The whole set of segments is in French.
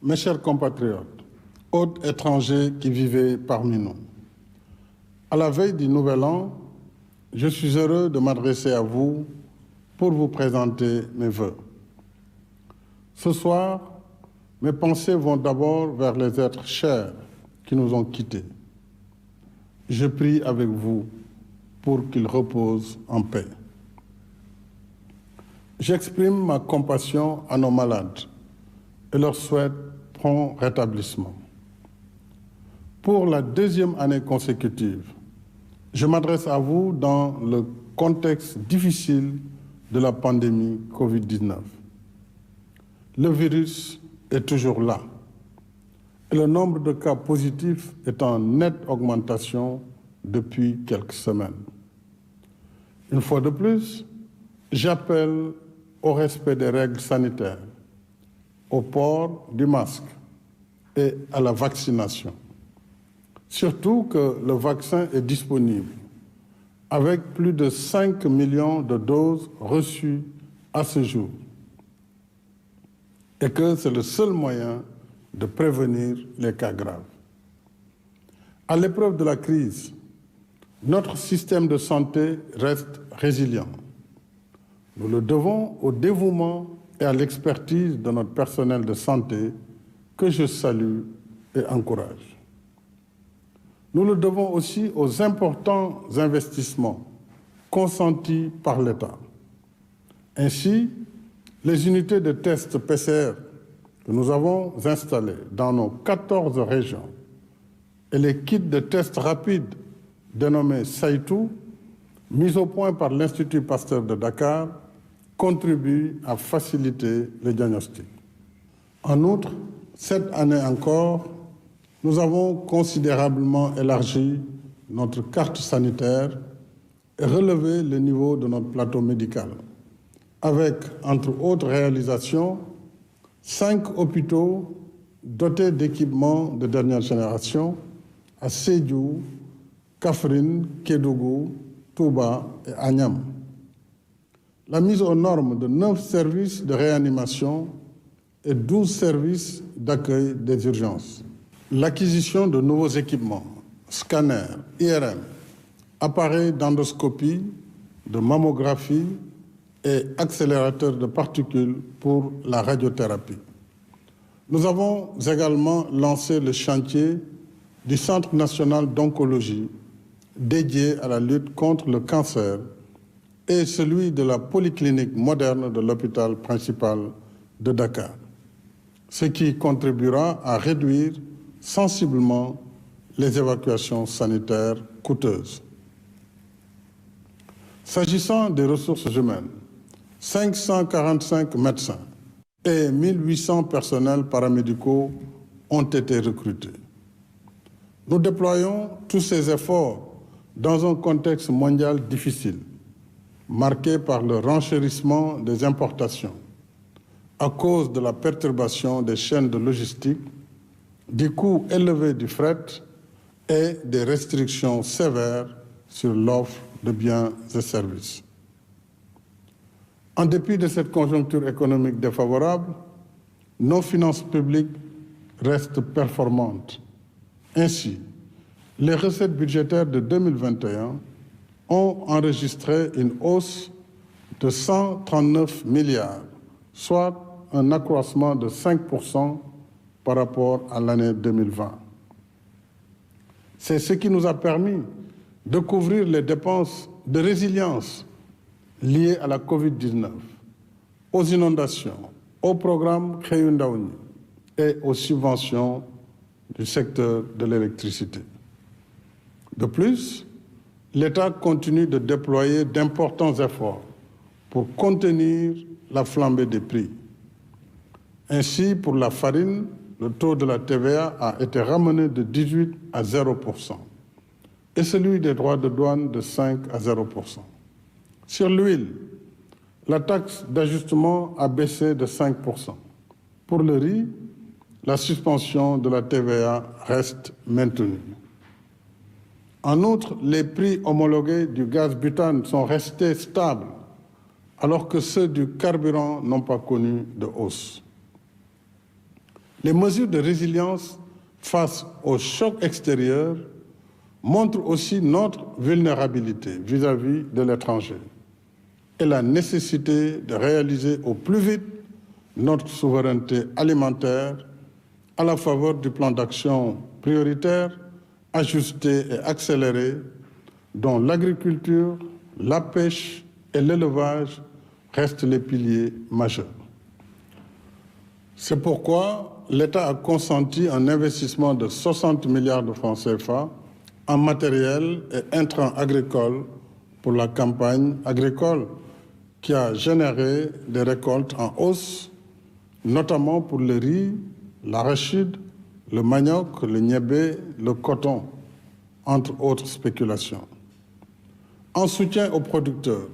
Mes chers compatriotes, hôtes étrangers qui vivez parmi nous, à la veille du Nouvel An, je suis heureux de m'adresser à vous pour vous présenter mes vœux. Ce soir, mes pensées vont d'abord vers les êtres chers qui nous ont quittés. Je prie avec vous pour qu'ils reposent en paix. J'exprime ma compassion à nos malades et leur souhaite prompt rétablissement. Pour la deuxième année consécutive, je m'adresse à vous dans le contexte difficile de la pandémie Covid-19. Le virus est toujours là et le nombre de cas positifs est en nette augmentation depuis quelques semaines. Une fois de plus, j'appelle au respect des règles sanitaires, au port du masque et à la vaccination. Surtout que le vaccin est disponible, avec plus de 5 millions de doses reçues à ce jour, et que c'est le seul moyen de prévenir les cas graves. À l'épreuve de la crise, notre système de santé reste résilient. Nous le devons au dévouement et à l'expertise de notre personnel de santé que je salue et encourage. Nous le devons aussi aux importants investissements consentis par l'État. Ainsi, les unités de tests PCR que nous avons installées dans nos 14 régions et les kits de tests rapides dénommés Saytu, mis au point par l'Institut Pasteur de Dakar, contribuent à faciliter les diagnostics. En outre, cette année encore, nous avons considérablement élargi notre carte sanitaire et relevé le niveau de notre plateau médical, avec, entre autres réalisations, 5 hôpitaux dotés d'équipements de dernière génération à Sédhiou, Kaffrine, Kédougou, Touba et Agnam. La mise aux normes de 9 services de réanimation et 12 services d'accueil des urgences. L'acquisition de nouveaux équipements, scanners, IRM, appareils d'endoscopie, de mammographie et accélérateurs de particules pour la radiothérapie. Nous avons également lancé le chantier du Centre national d'oncologie dédié à la lutte contre le cancer et celui de la polyclinique moderne de l'hôpital principal de Dakar, ce qui contribuera à réduire sensiblement les évacuations sanitaires coûteuses. S'agissant des ressources humaines, 545 médecins et 1800 personnels paramédicaux ont été recrutés. Nous déployons tous ces efforts dans un contexte mondial difficile, marqué par le renchérissement des importations à cause de la perturbation des chaînes de logistique, du coût élevé du fret et des restrictions sévères sur l'offre de biens et services. En dépit de cette conjoncture économique défavorable, nos finances publiques restent performantes. Ainsi, les recettes budgétaires de 2021 ont enregistré une hausse de 139 milliards, soit un accroissement de 5% par rapport à l'année 2020. C'est ce qui nous a permis de couvrir les dépenses de résilience liées à la COVID-19, aux inondations, au programme Xëyu Ndaw ñi et aux subventions du secteur de l'électricité. De plus, l'État continue de déployer d'importants efforts pour contenir la flambée des prix. Ainsi, pour la farine, le taux de la TVA a été ramené de 18 à 0% et celui des droits de douane de 5 à 0%. Sur l'huile, la taxe d'ajustement a baissé de 5%. Pour le riz, la suspension de la TVA reste maintenue. En outre, les prix homologués du gaz butane sont restés stables, alors que ceux du carburant n'ont pas connu de hausse. Les mesures de résilience face aux chocs extérieurs montrent aussi notre vulnérabilité vis-à-vis de l'étranger et la nécessité de réaliser au plus vite notre souveraineté alimentaire à la faveur du plan d'action prioritaire, ajusté et accéléré, dont l'agriculture, la pêche et l'élevage restent les piliers majeurs. C'est pourquoi l'État a consenti un investissement de 60 milliards de francs CFA en matériel et intrants agricoles pour la campagne agricole qui a généré des récoltes en hausse, notamment pour le riz, l'arachide, le manioc, le niébé, le coton, entre autres spéculations. En soutien aux producteurs,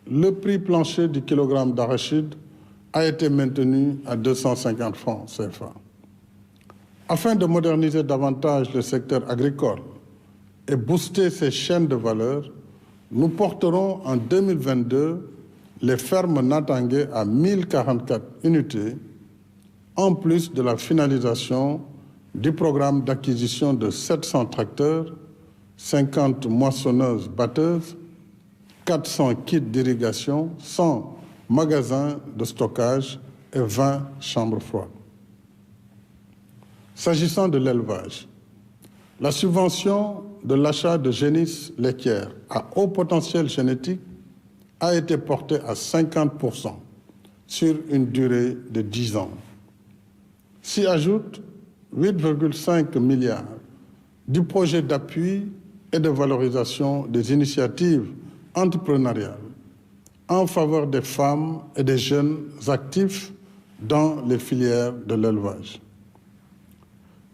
le prix plancher du kilogramme d'arachide a été maintenu à 250 francs CFA. Afin de moderniser davantage le secteur agricole et booster ses chaînes de valeur, nous porterons en 2022 les fermes Natangé à 1044 unités, en plus de la finalisation du programme d'acquisition de 700 tracteurs, 50 moissonneuses-batteuses, 400 kits d'irrigation, 100 magasins de stockage et 20 chambres froides. S'agissant de l'élevage, la subvention de l'achat de génisses laitières à haut potentiel génétique a été portée à 50% sur une durée de 10 ans. S'y ajoutent 8,5 milliards du projet d'appui et de valorisation des initiatives entrepreneuriales en faveur des femmes et des jeunes actifs dans les filières de l'élevage.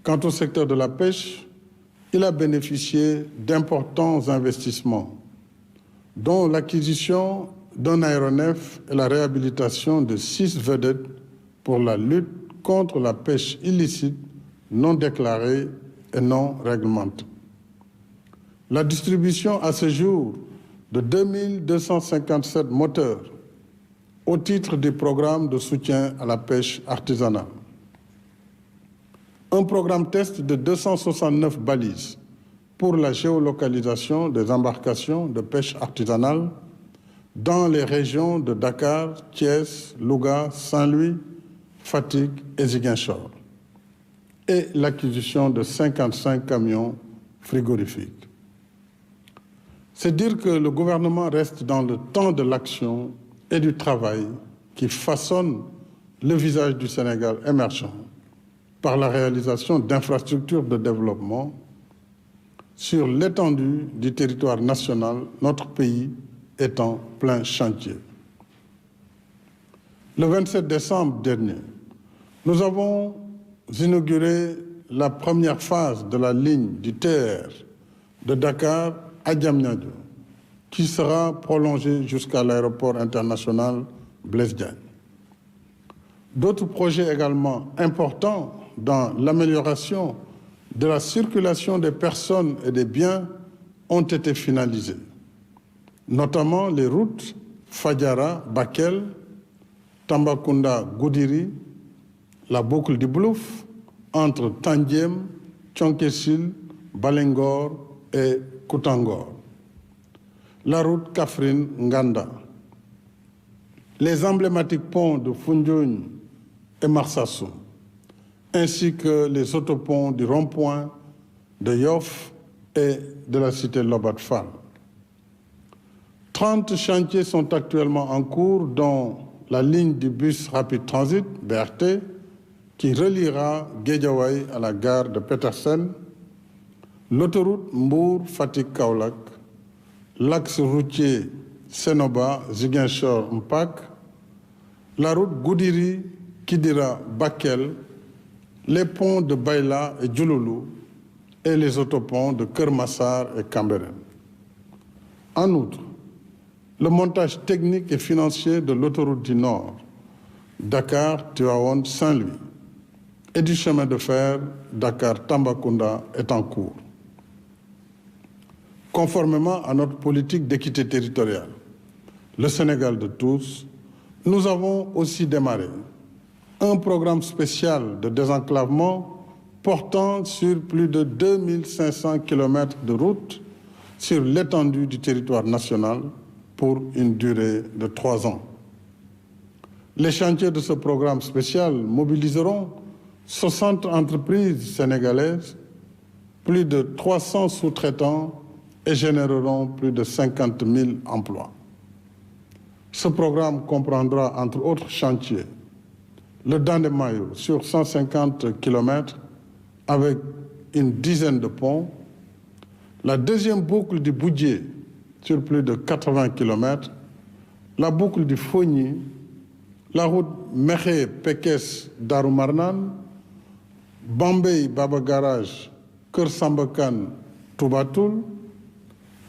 Quant au secteur de la pêche, il a bénéficié d'importants investissements, dont l'acquisition d'un aéronef et la réhabilitation de 6 vedettes pour la lutte contre la pêche illicite, non déclarée et non réglementée. La distribution à ce jour de 2257 moteurs au titre du programme de soutien à la pêche artisanale. Un programme test de 269 balises pour la géolocalisation des embarcations de pêche artisanale dans les régions de Dakar, Thiès, Louga, Saint-Louis, Fatick et Ziguinchor, et l'acquisition de 55 camions frigorifiques. C'est dire que le gouvernement reste dans le temps de l'action et du travail qui façonne le visage du Sénégal émergent par la réalisation d'infrastructures de développement sur l'étendue du territoire national, notre pays est en plein chantier. Le 27 décembre dernier, nous avons inauguré la première phase de la ligne du TER de Dakar à Diamniadio, qui sera prolongée jusqu'à l'aéroport international Blaise Diagne. D'autres projets également importants dans l'amélioration de la circulation des personnes et des biens ont été finalisés, notamment les routes Fadiara-Bakel, Tambacounda-Goudiri, la boucle du Blouf entre Tandiem, Thionck-Essyl, Balengor et Koutangor, la route Kaffrine-Nganda, les emblématiques ponts de Foundiougne et Marsassoum, ainsi que les autoponts du rond-point de Yoff et de la cité Lobat Fall. 30 chantiers sont actuellement en cours, dont la ligne du bus rapide transit, BRT, qui reliera Guédiawaye à la gare de Petersen, l'autoroute Mbour-Fatick-Kaolack, l'axe routier Sénoba-Ziguinchor-Mpac, la route Goudiri-Kidira-Bakel, les ponts de Baïla et Djouloulou et les autoponts de Kermassar et Cambérène. En outre, le montage technique et financier de l'autoroute du Nord, Dakar-Tivaouane-Saint-Louis, et du chemin de fer Dakar-Tambacounda est en cours. Conformément à notre politique d'équité territoriale, le Sénégal de tous, nous avons aussi démarré un programme spécial de désenclavement portant sur plus de 2500 km de routes sur l'étendue du territoire national pour une durée de 3 ans. Les chantiers de ce programme spécial mobiliseront 60 entreprises sénégalaises, plus de 300 sous-traitants et généreront plus de 50 000 emplois. Ce programme comprendra, entre autres chantiers, le Dandemayo sur 150 km avec une dizaine de ponts, la deuxième boucle du Boudjé sur plus de 80 km, la boucle du Fogny, la route Mekhe-Pekes-Darumarnan, Bambey-Baba Garage, Keur Sambakan, Toubatoul,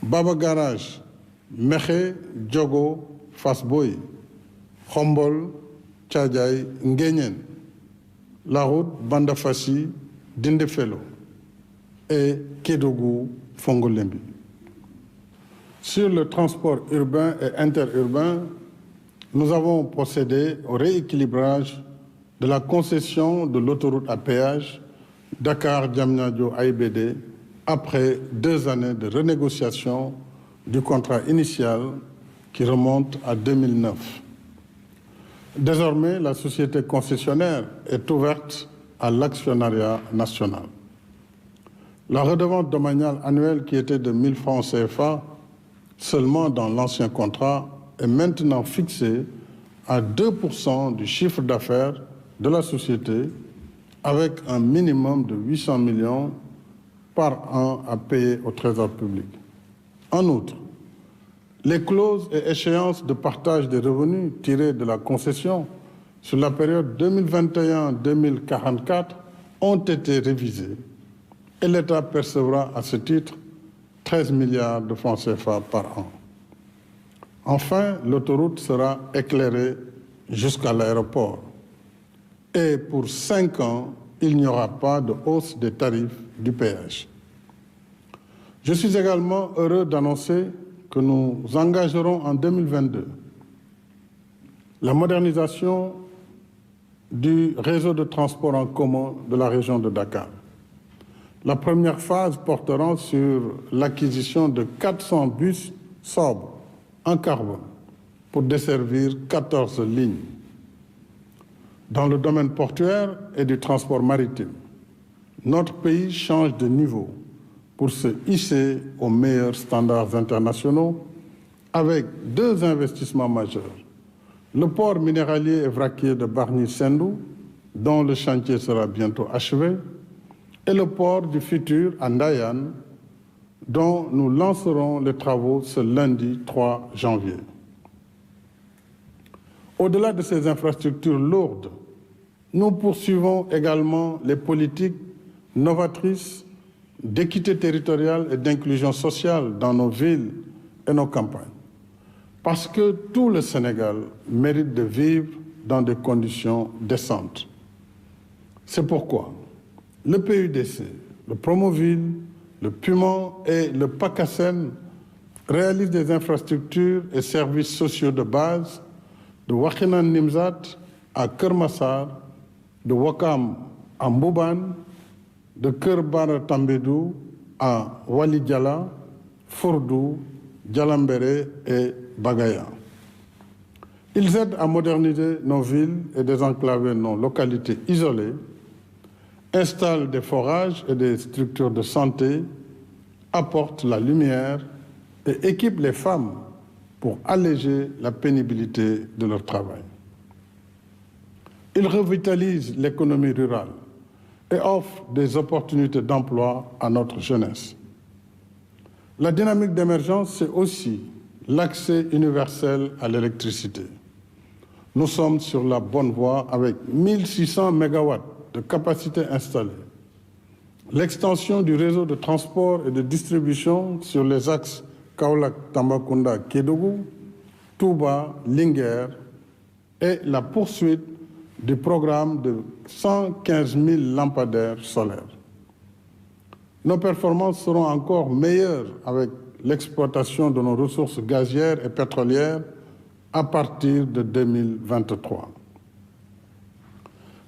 Baba Garage, Mekhe, Diogo, Fass-Boye, Khombol, Tchadjaï, Nguéniène, la route Bandafassi, Dindefelo et Kédougou, Fongolembi. Sur le transport urbain et interurbain, nous avons procédé au rééquilibrage de la concession de l'autoroute à péage Dakar-Diamniadio-AIBD après 2 années de renégociation du contrat initial qui remonte à 2009. Désormais, la société concessionnaire est ouverte à l'actionnariat national. La redevance domaniale annuelle qui était de 1 000 francs CFA seulement dans l'ancien contrat est maintenant fixée à 2% du chiffre d'affaires de la société avec un minimum de 800 millions par an à payer au Trésor public. En outre, les clauses et échéances de partage des revenus tirés de la concession sur la période 2021-2044 ont été révisées et l'État percevra à ce titre 13 milliards de francs CFA par an. Enfin, l'autoroute sera éclairée jusqu'à l'aéroport. Et pour 5 ans, il n'y aura pas de hausse des tarifs du péage. Je suis également heureux d'annoncer que nous engagerons en 2022 la modernisation du réseau de transport en commun de la région de Dakar. La première phase portera sur l'acquisition de 400 bus sobres en carbone pour desservir 14 lignes. Dans le domaine portuaire et du transport maritime, notre pays change de niveau pour se hisser aux meilleurs standards internationaux avec 2 investissements majeurs. Le port minéralier et vraquier de Bargny-Sendou, dont le chantier sera bientôt achevé, et le port du futur à Ndayane, dont nous lancerons les travaux ce lundi 3 janvier. Au-delà de ces infrastructures lourdes, nous poursuivons également les politiques novatrices d'équité territoriale et d'inclusion sociale dans nos villes et nos campagnes. Parce que tout le Sénégal mérite de vivre dans des conditions décentes. C'est pourquoi le PUDC, le Promoville, le Puman et le PACASEN réalisent des infrastructures et services sociaux de base de Wakhinane Nimzat à Keur Massar, de Ouakam à Mbouban, de Keur Bara Tambédou à Wali Diala, Fourdou, Dialambéré et Bagaya. Ils aident à moderniser nos villes et désenclaver nos localités isolées, installent des forages et des structures de santé, apportent la lumière et équipent les femmes pour alléger la pénibilité de leur travail. Ils revitalisent l'économie rurale et offrent des opportunités d'emploi à notre jeunesse. La dynamique d'émergence, c'est aussi l'accès universel à l'électricité. Nous sommes sur la bonne voie avec 1600 MW de capacité installée. L'extension du réseau de transport et de distribution sur les axes Kaolack-Tambacounda-Kédougou, Touba, Linguère et la poursuite du programme de 115 000 lampadaires solaires. Nos performances seront encore meilleures avec l'exploitation de nos ressources gazières et pétrolières à partir de 2023.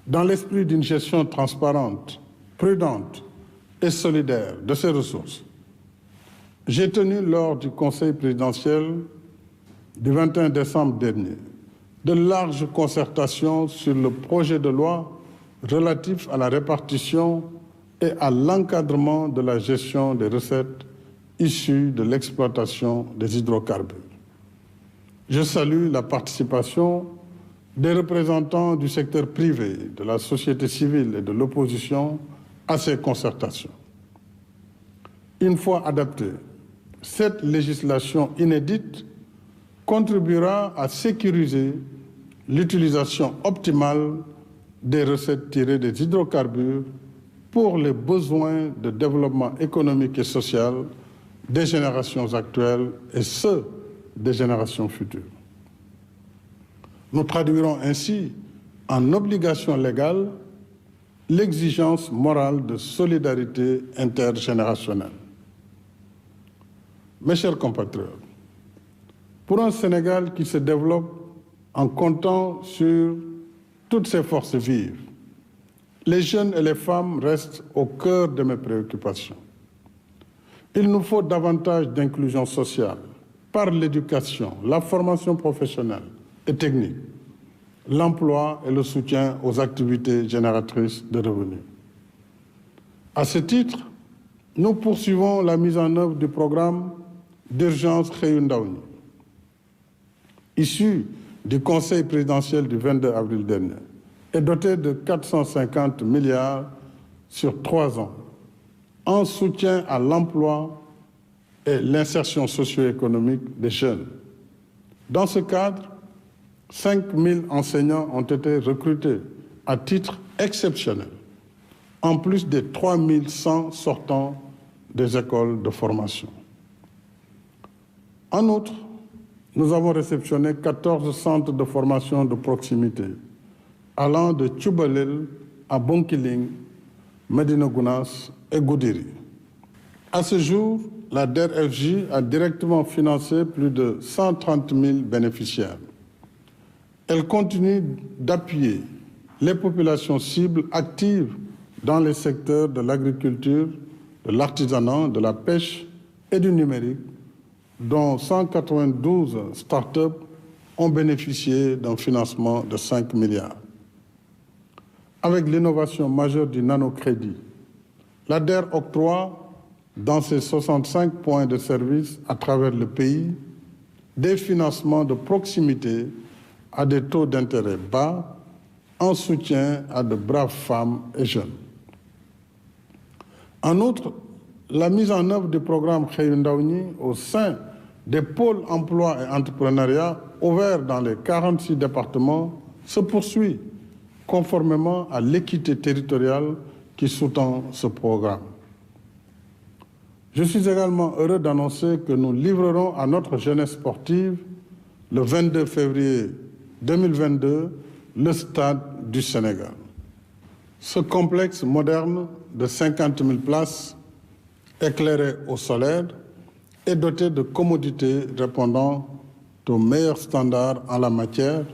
Dans l'esprit d'une gestion transparente, prudente et solidaire de ses ressources, j'ai tenu lors du Conseil présidentiel du 21 décembre dernier de larges concertations sur le projet de loi relatif à la répartition et à l'encadrement de la gestion des recettes issues de l'exploitation des hydrocarbures. Je salue la participation des représentants du secteur privé, de la société civile et de l'opposition à ces concertations. Une fois adaptée, cette législation inédite contribuera à sécuriser l'utilisation optimale des recettes tirées des hydrocarbures pour les besoins de développement économique et social des générations actuelles et ceux des générations futures. Nous traduirons ainsi en obligation légale l'exigence morale de solidarité intergénérationnelle. Mes chers compatriotes, pour un Sénégal qui se développe en comptant sur toutes ses forces vives, les jeunes et les femmes restent au cœur de mes préoccupations. Il nous faut davantage d'inclusion sociale par l'éducation, la formation professionnelle et technique, l'emploi et le soutien aux activités génératrices de revenus. À ce titre, nous poursuivons la mise en œuvre du programme d'urgence Xëyu Ndaw ñi, issu du Conseil présidentiel du 22 avril dernier, est doté de 450 milliards sur 3 ans, en soutien à l'emploi et l'insertion socio-économique des jeunes. Dans ce cadre, 5 000 enseignants ont été recrutés à titre exceptionnel, en plus des 3 100 sortants des écoles de formation. En outre, nous avons réceptionné 14 centres de formation de proximité, allant de Tchoubalel à Bonkiling, Médina Gounass et Goudiri. À ce jour, la DER/FJ a directement financé plus de 130 000 bénéficiaires. Elle continue d'appuyer les populations cibles actives dans les secteurs de l'agriculture, de l'artisanat, de la pêche et du numérique, dont 192 start-up ont bénéficié d'un financement de 5 milliards. Avec l'innovation majeure du nanocrédit, la DER octroie dans ses 65 points de service à travers le pays des financements de proximité à des taux d'intérêt bas en soutien à de braves femmes et jeunes. En outre, la mise en œuvre du programme Xëyu Ndaw ñi au sein des pôles emploi et entrepreneuriat ouverts dans les 46 départements se poursuit conformément à l'équité territoriale qui sous-tend ce programme. Je suis également heureux d'annoncer que nous livrerons à notre jeunesse sportive le 22 février 2022 le Stade du Sénégal. Ce complexe moderne de 50 000 places, éclairé au solaire, est doté de commodités répondant aux meilleurs standards en la matière,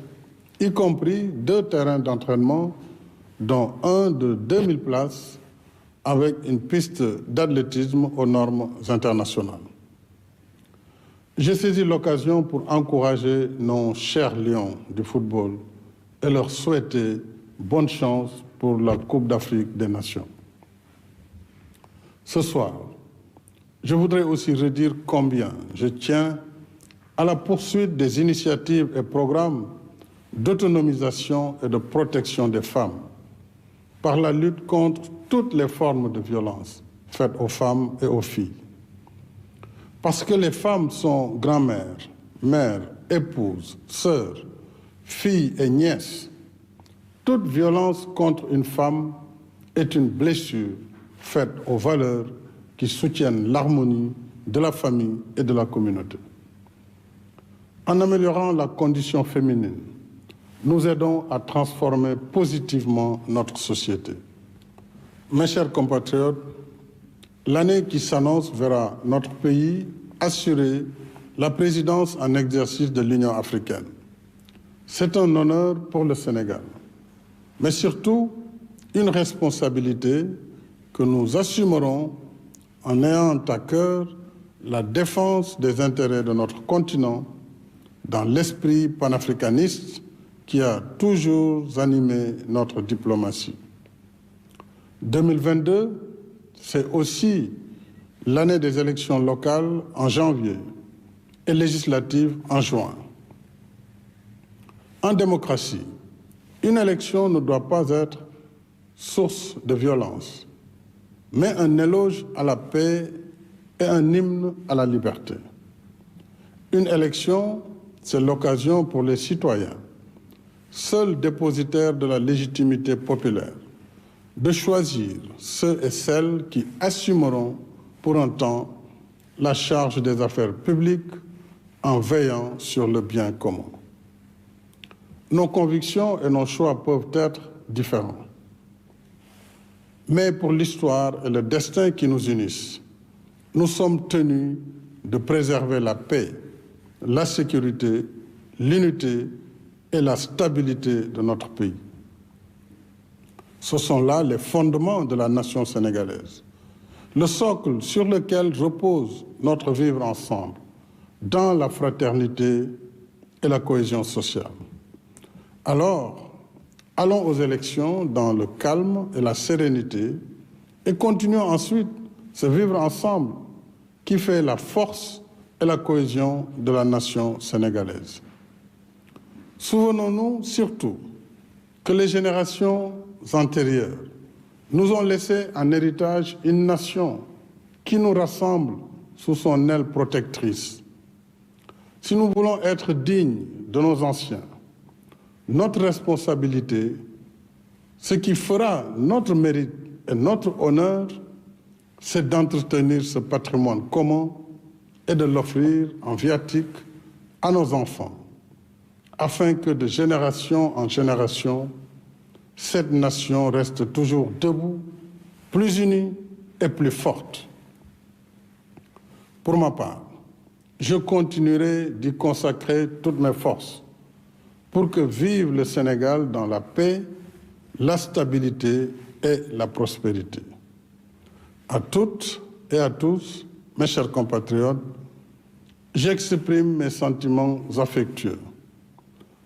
y compris 2 terrains d'entraînement, dont un de 2000 places, avec une piste d'athlétisme aux normes internationales. J'ai saisi l'occasion pour encourager nos chers lions du football et leur souhaiter bonne chance pour la Coupe d'Afrique des Nations. Ce soir, je voudrais aussi redire combien je tiens à la poursuite des initiatives et programmes d'autonomisation et de protection des femmes par la lutte contre toutes les formes de violence faites aux femmes et aux filles. Parce que les femmes sont grand-mères, mères, épouses, sœurs, filles et nièces. Toute violence contre une femme est une blessure faite aux valeurs qui soutiennent l'harmonie de la famille et de la communauté. En améliorant la condition féminine, nous aidons à transformer positivement notre société. Mes chers compatriotes, l'année qui s'annonce verra notre pays assurer la présidence en exercice de l'Union africaine. C'est un honneur pour le Sénégal. mais surtout une responsabilité que nous assumerons en ayant à cœur la défense des intérêts de notre continent dans l'esprit panafricaniste qui a toujours animé notre diplomatie. 2022, c'est aussi l'année des élections locales en janvier et législatives en juin. En démocratie, une élection ne doit pas être source de violence, mais un éloge à la paix et un hymne à la liberté. Une élection, c'est l'occasion pour les citoyens, seuls dépositaires de la légitimité populaire, de choisir ceux et celles qui assumeront pour un temps la charge des affaires publiques en veillant sur le bien commun. Nos convictions et nos choix peuvent être différents. Mais pour l'histoire et le destin qui nous unissent, nous sommes tenus de préserver la paix, la sécurité, l'unité et la stabilité de notre pays. Ce sont là les fondements de la nation sénégalaise, le socle sur lequel repose notre vivre ensemble, dans la fraternité et la cohésion sociale. Alors, allons aux élections dans le calme et la sérénité et continuons ensuite ce vivre ensemble qui fait la force et la cohésion de la nation sénégalaise. Souvenons-nous surtout que les générations antérieures nous ont laissé en héritage une nation qui nous rassemble sous son aile protectrice. Si nous voulons être dignes de nos anciens, notre responsabilité, ce qui fera notre mérite et notre honneur, c'est d'entretenir ce patrimoine commun et de l'offrir en viatique à nos enfants, afin que de génération en génération, cette nation reste toujours debout, plus unie et plus forte. Pour ma part, je continuerai d'y consacrer toutes mes forces pour que vive le Sénégal dans la paix, la stabilité et la prospérité. À toutes et à tous, mes chers compatriotes, j'exprime mes sentiments affectueux.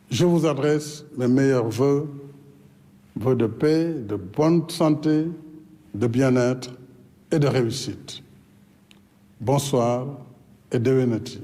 Je vous adresse mes meilleurs vœux de paix, de bonne santé, de bien-être et de réussite. Bonsoir et dewenati.